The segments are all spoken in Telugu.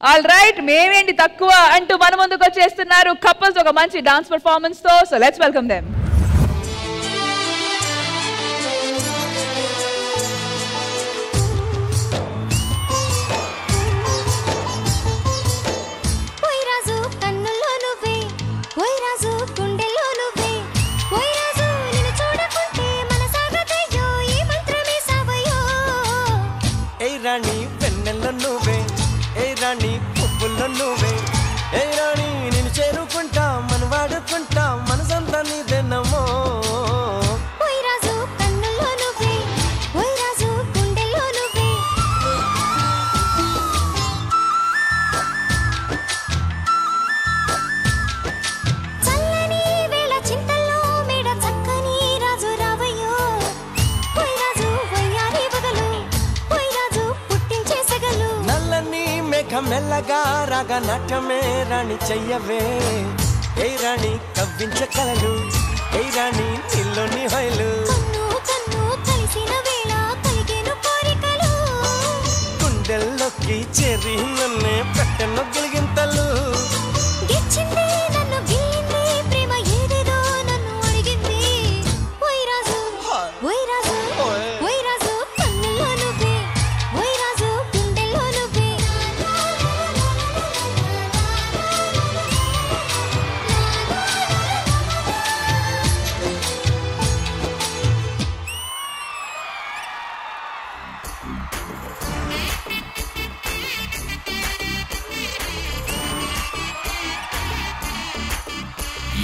ఆల్ రైట్, మేమేంటి తక్కువ అంటూ మన ముందుకు వచ్చేస్తున్నారు కపుల్స్ ఒక మంచి డాన్స్ పర్ఫార్మెన్స్ తో. So let's welcome them. రాణి వెన్నెల్లో నువ్వే, ఏ రాణి పువ్వుల్లో నువ్వే, ఏ రాణి నేను చేరుకుంటా, మన వాడుకుంటా, మనసంతా నీదేనమ్మో. మెల్లగా రాగా నాట్యమే రాణి చెయ్యవే, ఏ రాణి కవ్వించ కలలు, ఏ రాణి నీలోని హైలు, గుండెల్లోకి చేరి నన్నే పెట్టెను గిలిగింతలు.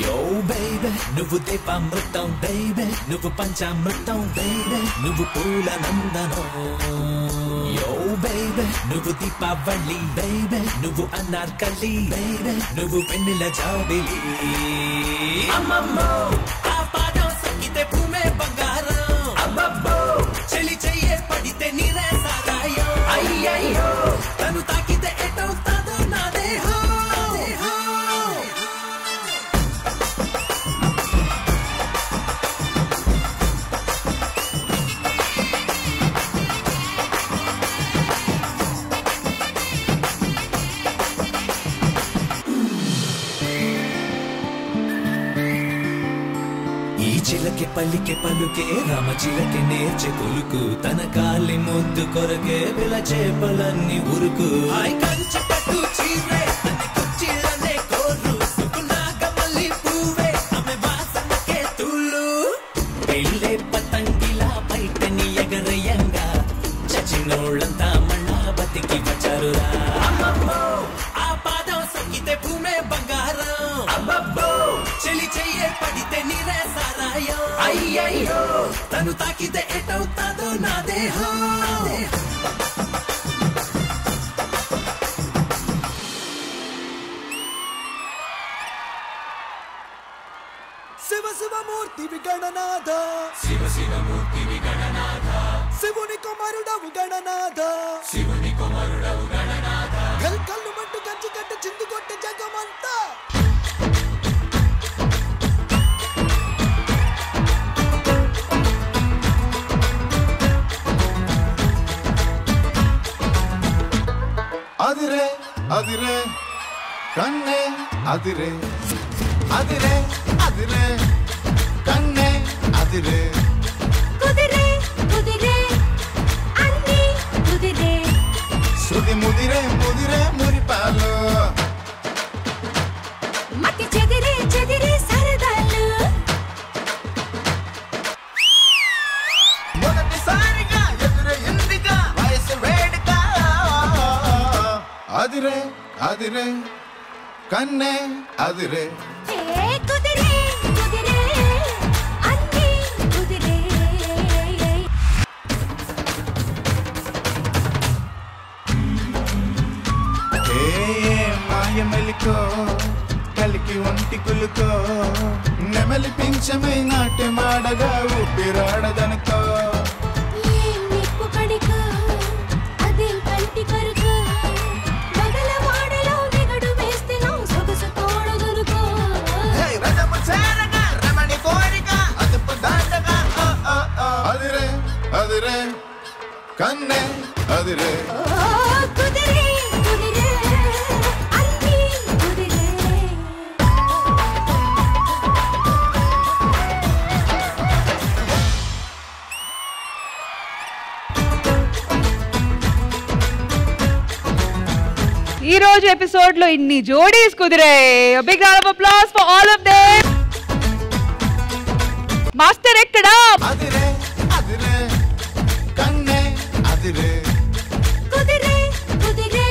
Yo baby, నువ్వు దీపామృతం baby, నువ్వు పంచామృతం baby, నువ్వు పూల నందనం. Yo baby, నువ్వు దీపావళి baby, నువ్వు అనార్కలి baby, నువ్వు వెన్నెల జాబిలి. అమ్మమ్మో ఆ పాదం సంగీతే భూమే బంగారం, అబ్బబ్బో చెలి చెయ్యే పడితే నీరే సారాయం. అయ్యయ్యో తను తాకితే ఎటవుతాదో నా దేహం. చిలకే పలికే పలుకే రామ చిలకే నేర్చే కొలుకు, తన కాలి ముద్దు కొరకే పిలచే పలన్నీ ఉరుకు. కంచి పట్టు చీరే అన్ని కుర్చీలనే కోరు, సుకునాగ మల్లి పువ్వే ఆమె వాసనకే తుళ్ళు. పెళ్ళే పతంగిలా బయటని ఎగరయంగా చచ్చినోళ్ళంతా మళ్ళా బతికి వచ్చారురా. అమ్మమ్మో ఆ పాదం సంగీతే భూమే బంగారం, అబ్బబ్బో చెలి చెయ్యే పడితే నీరే సారాయం. అయ్యయ్యో తను తాకితే ఎటవుతాదో నా దేహం. శివ శివ మూర్తి విగణనాథ, శివ శివ మూర్తి విగణనాథ, శివుని కుమారుడవు గణనాథ, శివుని కుమారుడవు గణనాథ. కల్లు మంటు కంచి కట్ట చిందు కొట్టే జగమంతా. అదిరే అదిరే కన్నే అదిరే, అదిరే అదిరే కన్నే అదిరే, కుదిరే కుదిరే అన్ని కుదిరే, సుది ముదిరే ముదిరే మురిపాలు, మతి చెదిరే చెదిరే సరదాలు. మొదటిసారిగా ఎదురే ఇందిగా వయసు వేడుక. అదిరే అదిరే కన్నే అదిరే, కుదిరే కుదిరే అన్ని కుదిరే. మాయ మెలికో కలికి ఒంటి కులుకో, నెమలి పింఛమై నాట్య మాడగా ఊపిరాడదనుకో. నిప్పు కడికో అదేం కంటి కరుకో, బగల వాడలో దిగడు వేస్తే నా సొగసు తోడదునుకో. రథము చేరగా రమణి కోరిక అదుపు దాటగా. అదిరే అదిరే కన్నే అదిరే, కుదిరే కుదిరే రోజు ఎపిసోడ్ లో ఇన్ని జోడీస్ కుదిరాయి. Big round of applause for all of them. Master ఎక్కడా? అదిరే అదిరే కన్నే అదిరే కుదిరే కుదిరే.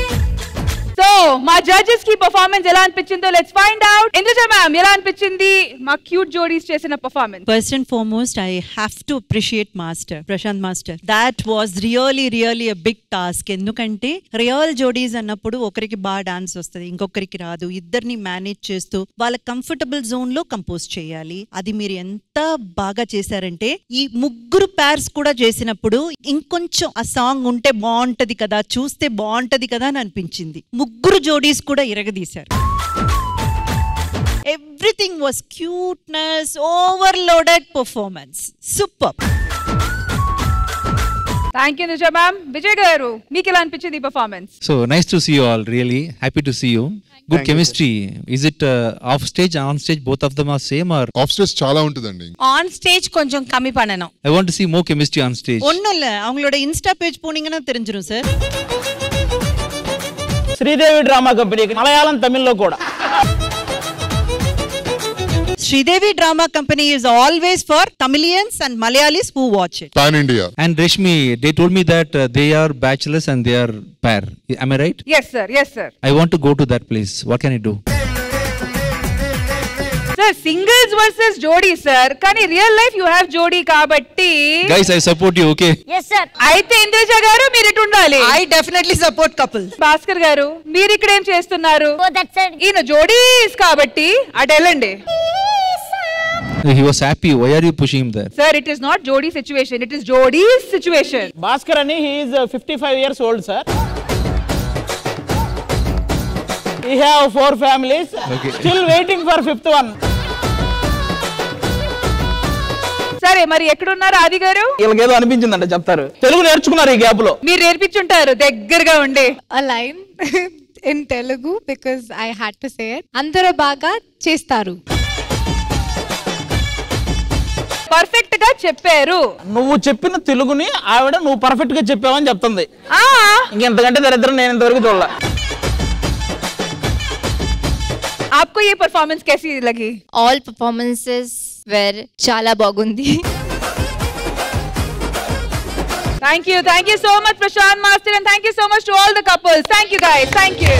సో మా జడ్జెస్ కి పర్ఫార్మెన్స్ ఎలా అనిపించిందో let's find out. Indraja ma'am ఎలా అనిపించింది మా క్యూట్ జోడీస్ చేసిన performance? First and foremost, I have to appreciate Master, Prashant Master. That was really a big task. ఎందుకంటే రియల్ జోడీస్ అన్నప్పుడు ఒకరికి బాగా డాన్స్ వస్తుంది, ఇంకొకరికి రాదు. ఇద్దరిని మేనేజ్ చేస్తూ వాళ్ళ కంఫర్టబుల్ జోన్ లో కంపోజ్ చేయాలి. అది మీరు ఎంత బాగా చేశారంటే ఈ ముగ్గురు ప్యార్స్ కూడా చేసినప్పుడు ఇంకొంచెం ఆ సాంగ్ ఉంటే బాగుంటది కదా, చూస్తే బాగుంటది కదా అని అనిపించింది. ముగ్గురు జోడీస్ కూడా ఇరగదీశారు. Everything was cuteness, overloaded performance. Super. Thank you Nija ma'am. Vijay గారు మీకు ఎలా అనిపించింది ఈ performance? So nice to see you all. Really happy to see you. Good chemistry. Is it off stage, on stage? Both of them are same or? Of stage చాలా ఉంటుందండి. ஆன் ஸ்டேஜ் கொஞ்சம் கம்மி பண்ணணும். I want to see more chemistry on stage. ஒன்னும் இல்ல, அவங்களோட இன்ஸ்டா பேஜ் போனீங்கன்னா தெரிஞ்சிரும் சார். శ్రీదేవి డ్రామా కంపెనీకి మలయాళం తమిళ్లో కూడా. Sridevi Drama Company is always for Tamilians and Malayalis who watch it. Pan India. And Reshmi, they told me that they are bachelors and they are pair. Am I right? Yes sir, yes sir. I want to go to that place. What can I do? Sir singles versus జోడీ సార్, కానీ రియల్ లైఫ్ యు హావ్ జోడీ కాబట్టి. Guys, I support you, okay? Yes sir. అయితే ఇంద్రజ గారు మీరు ఇటు ఉండాలి. I definitely support couples. Bhaskar గారు మీరు ఇక్కడ ఏం చేస్తున్నారు? Go that side. ఈయన జోడీస్ కాబట్టి అటు వెళ్ళండి. He was happy. Why are you pushing him there? Sir it is not జోడీ సిచ్యువేషన్, ఇట్ ఇస్ జోడీస్ సిచ్యువేషన్. భాస్కర్ అని he is 55 years old sir. He have 4 families. Okay. Still waiting for 5th one. సరే మరి ఎక్కడున్నారు ఆది గారు? వీళ్ళకి ఏదో అనిపించిందంట చెప్తారు. తెలుగు నేర్చుకున్నారు ఈ గ్యాప్ లో. మీరు నేర్పించుంటారు దగ్గరగా ఉండి. A line in Telugu because I had to say it. అందరూ బాగా చేస్తారు. పర్ఫెక్ట్ గా చెప్పారు. నువ్వు చెప్పిన తెలుగుని ఆవిడ నువ్వు పర్ఫెక్ట్ గా చెప్పావని చెప్తుంది. ఆ ఇంకెంతకంటే దరిద్రం నేను ఇంతవరకు చూడలే. आपको ये परफॉर्मेंस कैसी लगी? All performances were చాలా బాగుంది. Thank you so much Prashant Master and thank you so much to all the couples. Thank you guys. Thank you.